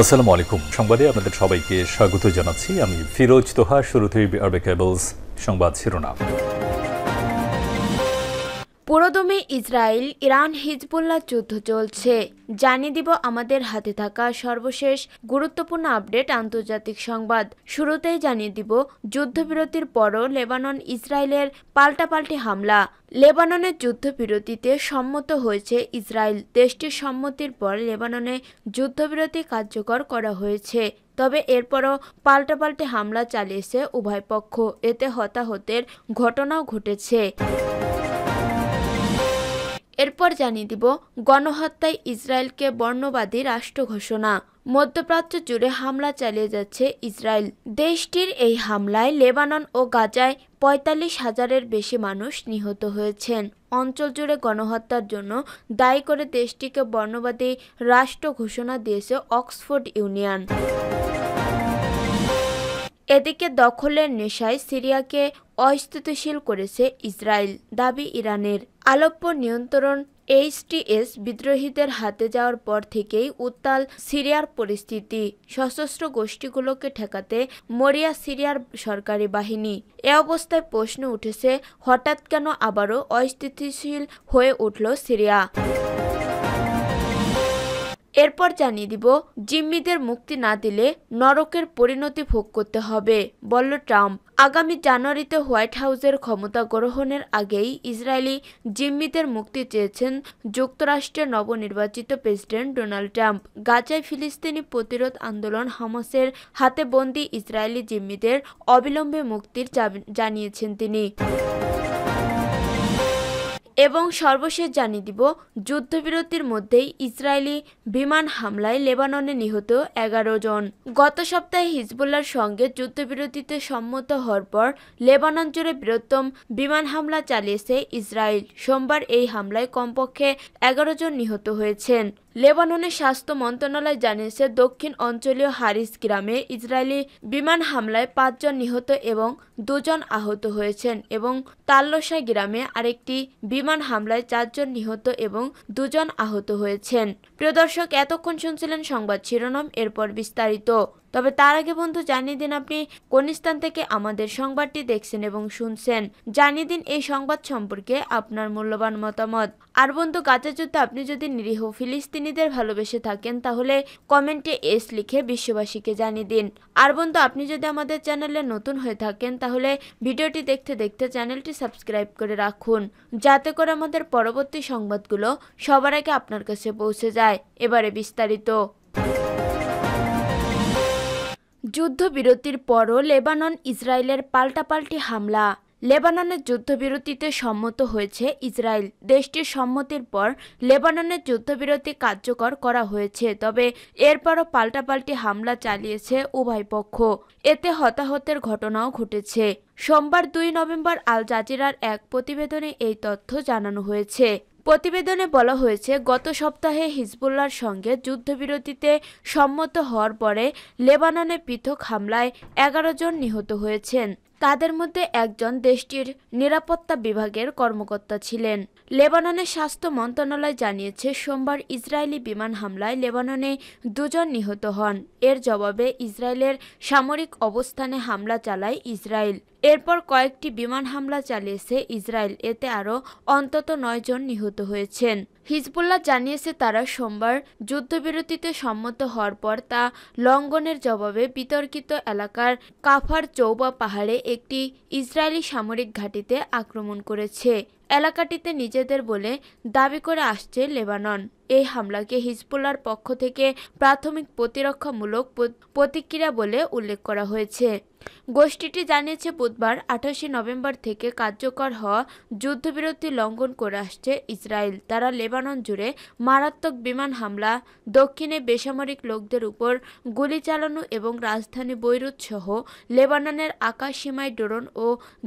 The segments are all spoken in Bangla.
আসসালামু আলাইকুম। সংবাদে আপনাদের সবাইকে স্বাগত জানাচ্ছি। আমি ফিরোজ তোহা। শুরুতেই আরবে কেবলস সংবাদ শিরোনাম। পুরোদমে ইসরায়েল ইরান হিজবুল্লাহ যুদ্ধ চলছে, জানিয়ে দিব আমাদের হাতে থাকা সর্বশেষ গুরুত্বপূর্ণ আপডেট আন্তর্জাতিক সংবাদ। শুরুতেই জানিয়ে দিব যুদ্ধবিরতির পরও লেবানন ইসরায়েলের পাল্টাপাল্টি হামলা। লেবাননের যুদ্ধবিরতিতে সম্মত হয়েছে ইসরায়েল। দেশটির সম্মতির পর লেবাননে যুদ্ধবিরতি কার্যকর করা হয়েছে, তবে এরপরও পাল্টাপাল্টি হামলা চালিয়েছে উভয় পক্ষ। এতে হতাহতের ঘটনাও ঘটেছে। এরপর জানিয়ে দিব গণহত্যায় ইসরায়েলকে বর্ণবাদী রাষ্ট্র ঘোষণা। মধ্যপ্রাচ্য জুড়ে হামলা চালিয়ে যাচ্ছে ইসরায়েল। দেশটির এই হামলায় লেবানন ও গাজায় ৪৫,০০০-এর বেশি মানুষ নিহত হয়েছেন। অঞ্চল জুড়ে গণহত্যার জন্য দায়ী করে দেশটিকে বর্ণবাদী রাষ্ট্র ঘোষণা দিয়েছে অক্সফোর্ড ইউনিয়ন। এদিকে দখলের নেশায় সিরিয়াকে অস্থিতিশীল করেছে ইসরায়েল, দাবি ইরানের। আলেপ্পো নিয়ন্ত্রণ এইচটিএস বিদ্রোহীদের হাতে যাওয়ার পর থেকেই উত্তাল সিরিয়ার পরিস্থিতি। সশস্ত্র গোষ্ঠীগুলোকে ঠেকাতে মরিয়া সিরিয়ার সরকারি বাহিনী। এ অবস্থায় প্রশ্ন উঠেছে, হঠাৎ কেন আবারও অস্থিতিশীল হয়ে উঠল সিরিয়া? এরপর জানিয়ে দিব জিম্মিদের মুক্তি না দিলে নরকের পরিণতি ভোগ করতে হবে, বলল ট্রাম্প। আগামী জানুয়ারিতে হোয়াইট হাউসের ক্ষমতা গ্রহণের আগেই ইসরায়েলি জিম্মিদের মুক্তি চেয়েছেন যুক্তরাষ্ট্রের নবনির্বাচিত প্রেসিডেন্ট ডোনাল্ড ট্রাম্প। গাজায় ফিলিস্তিনি প্রতিরোধ আন্দোলন হামাসের হাতে বন্দী ইসরায়েলি জিম্মিদের অবিলম্বে মুক্তির জানিয়েছেন তিনি। এবং সর্বশেষ জানিয়ে দিব যুদ্ধবিরতির মধ্যেই ইসরায়েলি বিমান হামলায় লেবাননে নিহত ১১ জন। গত সপ্তাহে হিজবুল্লাহর সঙ্গে যুদ্ধবিরতিতে সম্মত হওয়ার পর লেবানন জুড়ে বৃহত্তম বিমান হামলা চালিয়েছে ইসরায়েল। সোমবার এই হামলায় কমপক্ষে ১১ জন নিহত হয়েছেন। লেবাননের স্বাস্থ্য মন্ত্রণালয় জানিয়েছে, দক্ষিণ অঞ্চলীয় হারিস গ্রামে ইসরায়েলি বিমান হামলায় ৫ জন নিহত এবং ২ জন আহত হয়েছেন এবং তাল্লোসা গ্রামে আরেকটি বিমান হামলায় ৪ জন নিহত এবং ২ জন আহত হয়েছেন। প্রিয় দর্শক, এতক্ষণ শুনছিলেন সংবাদ শিরোনাম, এরপর বিস্তারিত। তবে তার আগে বন্ধু জানিয়ে দিন আপনি কোন স্থান থেকে আমাদের সংবাদটি দেখছেন এবং শুনছেন। জানিয়ে দিন এই সংবাদ সম্পর্কে আপনার মূল্যবান মতামত। আর বন্ধু, গাজা যুদ্ধে আপনি যদি নিরীহ ফিলিস্তিনিদের ভালোবেসে থাকেন তাহলে কমেন্টে এস লিখে বিশ্ববাসীকে জানিয়ে দিন। আর বন্ধু, আপনি যদি আমাদের চ্যানেলে নতুন হয়ে থাকেন তাহলে ভিডিওটি দেখতে দেখতে চ্যানেলটি সাবস্ক্রাইব করে রাখুন, যাতে করে আমাদের পরবর্তী সংবাদগুলো সবার আগে আপনার কাছে পৌঁছে যায়। এবারে বিস্তারিত। যুদ্ধবিরতির পরও লেবানন ইসরায়েলের পাল্টাপাল্টি হামলা। লেবাননের যুদ্ধবিরতিতে সম্মত হয়েছে ইসরায়েল। দেশটির সম্মতির পর লেবাননের যুদ্ধবিরতি কার্যকর করা হয়েছে, তবে এরপরও পাল্টাপাল্টি হামলা চালিয়েছে উভয় পক্ষ। এতে হতাহতের ঘটনাও ঘটেছে। সোমবার ২ নভেম্বর আল জাজিরার এক প্রতিবেদনে এই তথ্য জানানো হয়েছে। প্রতিবেদনে বলা হয়েছে, গত সপ্তাহে হিজবুল্লাহর সঙ্গে যুদ্ধবিরতিতে সম্মত হওয়ার পরে লেবাননে পৃথক হামলায় ১১ জন নিহত হয়েছেন। তাদের মধ্যে একজন দেশটির নিরাপত্তা বিভাগের কর্মকর্তা ছিলেন। লেবাননের স্বাস্থ্য মন্ত্রণালয় জানিয়েছে, সোমবার ইসরায়েলি বিমান হামলায় লেবাননে ২ জন নিহত হন। এর জবাবে ইসরায়েলের সামরিক অবস্থানে হামলা চালায় ইসরায়েল। এরপর কয়েকটি বিমান হামলা চালিয়েছে ইসরায়েল। এতে আরও অন্তত ৯ জন নিহত হয়েছেন। হিজবুল্লাহ জানিয়েছে, তারা সোমবার যুদ্ধবিরতিতে সম্মত হওয়ার পর তা লঙ্ঘনের জবাবে বিতর্কিত এলাকার কাফার চৌবা পাহাড়ে একটি ইসরায়েলি সামরিক ঘাঁটিতে আক্রমণ করেছে। এলাকাটিতে নিজেদের বলে দাবি করে আসছে লেবানন। এই হামলাকে হিজবুল্লাহর পক্ষ থেকে প্রাথমিক প্রতিরক্ষামূলক প্রতিক্রিয়া বলে উল্লেখ করা হয়েছে। গোষ্ঠীটি জানিয়েছে, বুধবার ২৮ নভেম্বর থেকে কার্যকর হওয়া যুদ্ধবিরতি লঙ্ঘন করে আসছে ইসরায়েল। তারা লেবানন জুড়ে মারাত্মক বিমান হামলা, দক্ষিণে বেসামরিক লোকদের উপর গুলি চালানো এবং রাজধানী বৈরুত সহ লেবাননের আকাশ সীমায় ড্রোন ও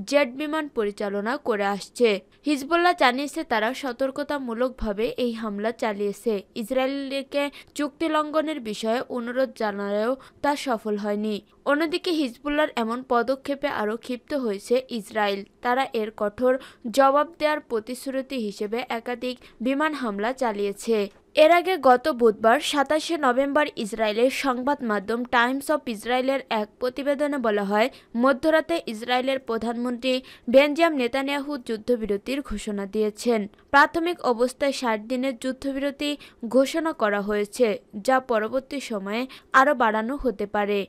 জেট বিমান পরিচালনা করে আসছে। হিজবুল্লাহ জানিয়েছে, তারা সতর্কতামূলকভাবে এই হামলা চালিয়েছে। ইসরায়েলকে চুক্তি লঙ্ঘনের বিষয়ে অনুরোধ জানালেও তা সফল হয়নি। অন্যদিকে হিজবুল্লাহর এমন পদক্ষেপে আরও ক্ষিপ্ত হয়েছে ইসরায়েল। তারা এর কঠোর জবাব দেওয়ার প্রতিশ্রুতি হিসেবে একাধিক বিমান হামলা চালিয়েছে। এর আগে গত বুধবার ২৭শে নভেম্বর ইসরায়েলের সংবাদ মাধ্যম টাইমস অফ ইসরায়েলের এক প্রতিবেদনে বলা হয়, মধ্যরাতে ইসরায়েলের প্রধানমন্ত্রী বেনজামিন নেতানিয়াহু যুদ্ধবিরতির ঘোষণা দিয়েছেন। প্রাথমিক অবস্থায় ৬০ দিনের যুদ্ধবিরতি ঘোষণা করা হয়েছে, যা পরবর্তী সময়ে আরও বাড়ানো হতে পারে।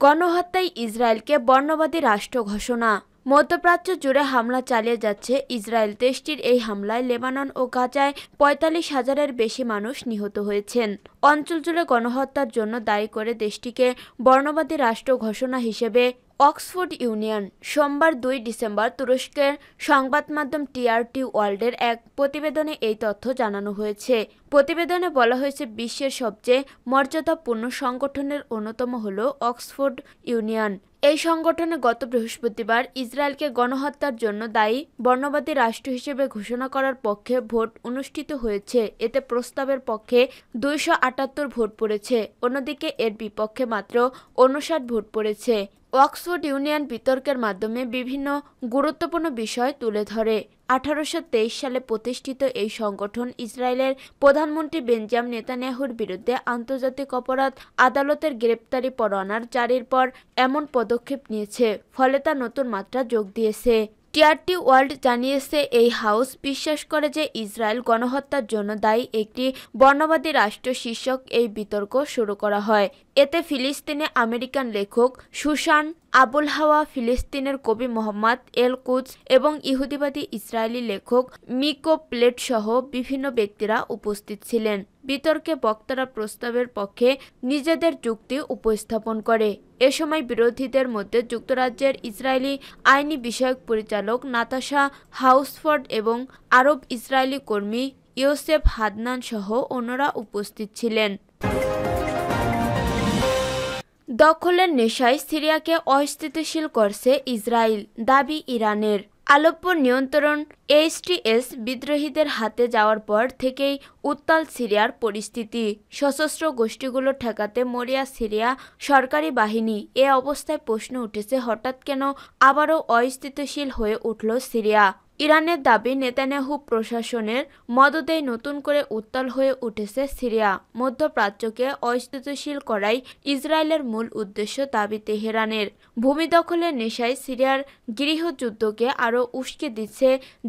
গণহত্যায় ইসরায়েলকে বর্ণবাদী রাষ্ট্র ঘোষণা। মধ্যপ্রাচ্য জুড়ে হামলা চালিয়ে যাচ্ছে ইসরায়েল। দেশটির এই হামলায় লেবানন ও গাজায় ৪৫,০০০-এর বেশি মানুষ নিহত হয়েছেন। অঞ্চল জুড়ে গণহত্যার জন্য দায়ী করে দেশটিকে বর্ণবাদী রাষ্ট্র ঘোষণা হিসেবে অক্সফোর্ড ইউনিয়ন সোমবার ২ ডিসেম্বর তুরস্কের সংবাদ মাধ্যম টিআরটি ওয়ার্ল্ডের এক প্রতিবেদনে এই তথ্য জানানো হয়েছে। প্রতিবেদনে বলা হয়েছে, বিশ্বের সবচেয়ে মর্যাদাপূর্ণ সংগঠনের অন্যতম হল অক্সফোর্ড ইউনিয়ন। এই সংগঠনে গত বৃহস্পতিবার ইসরায়েলকে গণহত্যার জন্য দায়ী বর্ণবাদী রাষ্ট্র হিসেবে ঘোষণা করার পক্ষে ভোট অনুষ্ঠিত হয়েছে। এতে প্রস্তাবের পক্ষে ২৭৮ ভোট পড়েছে, অন্যদিকে এর বিপক্ষে মাত্র ৫৯ ভোট পড়েছে। অক্সফোর্ড ইউনিয়ন বিতর্কের মাধ্যমে বিভিন্ন গুরুত্বপূর্ণ বিষয় তুলে ধরে। ১৮২৩ সালে প্রতিষ্ঠিত এই সংগঠন ইসরায়েলের প্রধানমন্ত্রী বেনজামিন নেতানিয়াহুর বিরুদ্ধে আন্তর্জাতিক অপরাধ আদালতের গ্রেপ্তারি পরোয়ানা জারির পর এমন পদক্ষেপ নিয়েছে, ফলে তা নতুন মাত্রা যোগ দিয়েছে। টিআরটি ওয়ার্ল্ড জানিয়েছে, এই হাউস বিশ্বাস করে যে ইসরায়েল গণহত্যার জন্য দায়ী একটি বর্ণবাদী রাষ্ট্র শীর্ষক এই বিতর্ক শুরু করা হয়। এতে ফিলিস্তিনে আমেরিকান লেখক সুসান আবুল হাওয়া, ফিলিস্তিনের কবি মোহাম্মদ এল কুদস এবং ইহুদিবাদী ইসরায়েলি লেখক মিকো প্লেট সহ বিভিন্ন ব্যক্তিরা উপস্থিত ছিলেন। বিতর্কে বক্তারা প্রস্তাবের পক্ষে নিজেদের যুক্তি উপস্থাপন করে। এ সময় বিরোধীদের মধ্যে যুক্তরাজ্যের ইসরায়েলি আইনি বিষয়ক পরিচালক নাতাশা হাউসফোর্ড এবং আরব ইসরায়েলি কর্মী ইয়োসেফ হাদনান সহ অন্যরা উপস্থিত ছিলেন। দখলের নেশায় সিরিয়াকে অস্থিতিশীল করছে ইসরায়েল, দাবি ইরানের। আলেপ্পো নিয়ন্ত্রণ এইচটিএস বিদ্রোহীদের হাতে যাওয়ার পর থেকেই উত্তাল সিরিয়ার পরিস্থিতি। সশস্ত্র গোষ্ঠীগুলো ঠেকাতে মরিয়া সিরিয়া সরকারি বাহিনী। এ অবস্থায় প্রশ্ন উঠেছে, হঠাৎ কেন আবারও অস্থিতিশীল হয়ে উঠল সিরিয়া? ইরানের দাবি, নেতানিয়াহু প্রশাসনের মদদেই নতুন করে উত্তাল হয়ে উঠেছে সিরিয়া। মধ্যপ্রাচ্যকে অস্থিতিশীল করাই ইসরায়েলের মূল উদ্দেশ্য, দাবি তেহরানের। ভূমি দখলের নেশায় সিরিয়ার গৃহযুদ্ধকে আরও উস্কে দিচ্ছে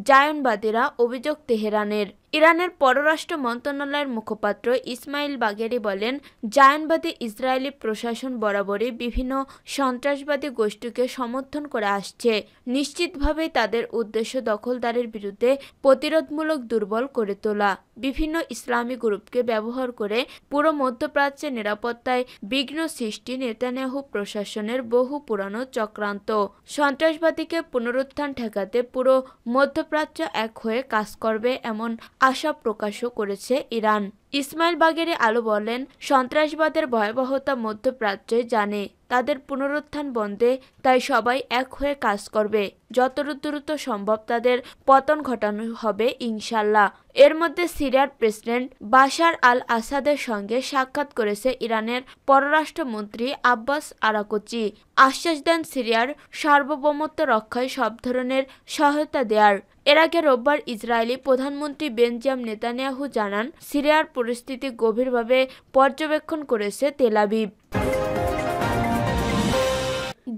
জায়নবাদীরা, অভিযোগ তেহরানের। ইরানের পররাষ্ট্র মন্ত্রণালয়ের মুখপাত্র ইসমাইল বাগেরি বলেন, জায়নবাদী ইসরায়েলি প্রশাসন বরাবরই বিভিন্ন সন্ত্রাসবাদী গোষ্ঠীকে সমর্থন করে আসছে। নিশ্চিতভাবেই তাদের উদ্দেশ্য দখলদারের বিরুদ্ধে প্রতিরোধমূলক দুর্বল করে তোলা। বিভিন্ন ইসলামী গ্রুপকে ব্যবহার করে পুরো মধ্যপ্রাচ্যের নিরাপত্তায় বিঘ্ন সৃষ্টি নেতানিয়াহু প্রশাসনের বহু পুরানো চক্রান্ত। সন্ত্রাসবাদীকে পুনরুত্থান ঠেকাতে পুরো মধ্যপ্রাচ্য এক হয়ে কাজ করবে, এমন আশা প্রকাশও করেছে ইরান। ইসমাইল বাগেরি আলো বলেন, সন্ত্রাসবাদের ভয়াবহতা মধ্যপ্রাচ্যই জানে। তাদের পুনরুত্থান বন্ধে তাই সবাই এক হয়ে কাজ করবে। যত দ্রুত সম্ভব তাদের পতন ঘটানো হবে ইনশাল্লাহ। এর মধ্যে সিরিয়ার প্রেসিডেন্ট বাশার আল আসাদের সঙ্গে সাক্ষাৎ করেছে ইরানের পররাষ্ট্রমন্ত্রী আব্বাস আরাকচি। আশ্বাস দেন সিরিয়ার সার্বভৌমত্ব রক্ষায় সব ধরনের সহায়তা দেয়ার। এর আগে রোববার ইসরায়েলি প্রধানমন্ত্রী বেনজামিন নেতানিয়াহু জানান, সিরিয়ার পরিস্থিতি গভীরভাবে পর্যবেক্ষণ করেছে তেল আবিব।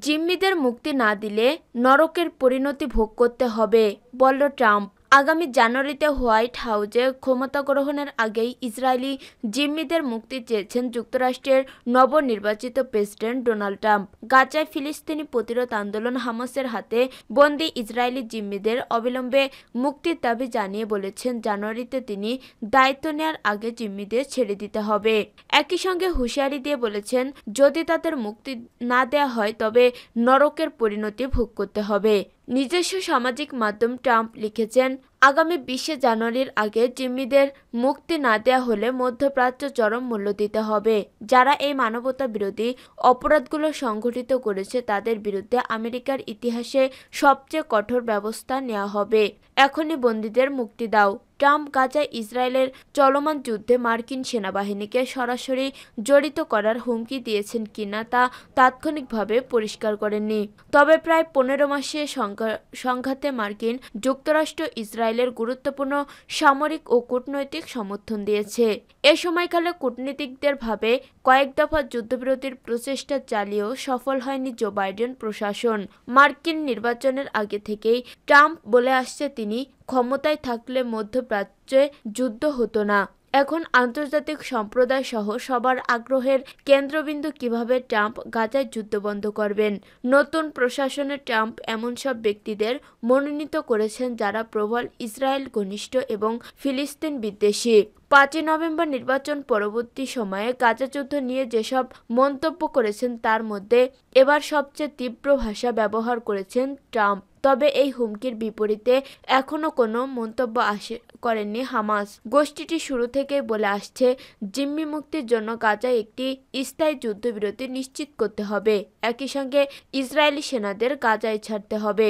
জিম্মিদের মুক্তি না দিলে নরকের পরিণতি ভোগ করতে হবে, বলল ট্রাম্প। আগামী জানুয়ারিতে হোয়াইট হাউসে ক্ষমতা গ্রহণের আগেই ইসরায়েলি জিম্মিদের মুক্তি চেয়েছেন যুক্তরাষ্ট্রের নবনির্বাচিত প্রেসিডেন্ট ডোনাল্ড ট্রাম্প। গাজায় ফিলিস্তিনি প্রতিরোধ আন্দোলন হামাসের হাতে বন্দী ইসরায়েলি জিম্মিদের অবিলম্বে মুক্তির দাবি জানিয়ে বলেছেন, জানুয়ারিতে তিনি দায়িত্ব নেওয়ার আগে জিম্মিদের ছেড়ে দিতে হবে। একই সঙ্গে হুঁশিয়ারি দিয়ে বলেছেন, যদি তাদের মুক্তি না দেওয়া হয় তবে নরকের পরিণতি ভোগ করতে হবে। নিজস্ব সামাজিক মাধ্যম ট্রাম্প লিখেছেন, আগামী ২০শে জানুয়ারির আগে জিম্মিদের মুক্তি না দেওয়া হলে মধ্যপ্রাচ্য চরম মূল্য দিতে হবে। যারা এই মানবতা বিরোধী অপরাধগুলো সংঘটিত করেছে তাদের বিরুদ্ধে আমেরিকার ইতিহাসে সবচেয়ে কঠোর ব্যবস্থা নেওয়া হবে। এখনই বন্দীদের মুক্তি দাও। ট্রাম্প গাজায় ইসরায়েলের চলমান যুদ্ধে মার্কিন সেনাবাহিনীকে সরাসরি জড়িত করার হুমকি দিয়েছেন কিনা তা তাৎক্ষণিকভাবে পরিষ্কার করেননি। তবে প্রায় ১৫ মাসে সংঘাতে মার্কিন যুক্তরাষ্ট্র ইসরায়েল ইসরায়েলের গুরুত্বপূর্ণ সামরিক ও কূটনৈতিক সমর্থন দিয়েছে। এ সময়কালে কূটনীতিকদের ভাবে কয়েক দফা যুদ্ধবিরতির প্রচেষ্টা চালিয়েও সফল হয়নি জো বাইডেন প্রশাসন। মার্কিন নির্বাচনের আগে থেকেই ট্রাম্প বলে আসছে তিনি ক্ষমতায় থাকলে মধ্যপ্রাচ্যে যুদ্ধ হতো না। এখন আন্তর্জাতিক সম্প্রদায় সহ সবার আগ্রহের কেন্দ্রবিন্দু কিভাবে ট্রাম্প গাজায় যুদ্ধ বন্ধ করবেন। নতুন প্রশাসনে ট্রাম্প এমন সব ব্যক্তিদের মনোনীত করেছেন যারা প্রবল ইসরায়েল ঘনিষ্ঠ এবং ফিলিস্তিন বিদ্বেষী। 5 নভেম্বর নির্বাচন পরবর্তী সময়ে গাজা যুদ্ধ নিয়ে যেসব মন্তব্য করেছেন তার মধ্যে এবার সবচেয়ে তীব্র ভাষা ব্যবহার করেছেন ট্রাম্প। তবে এই হুমকির বিপরীতে এখনও কোনো মন্তব্য করেননি হামাস। গোষ্ঠীটি শুরু থেকেই বলে আসছে জিম্মি মুক্তির জন্য গাজায় একটি স্থায়ী যুদ্ধবিরতি নিশ্চিত করতে হবে। একই সঙ্গে ইসরায়েলি সেনাদের গাজায় ছাড়তে হবে।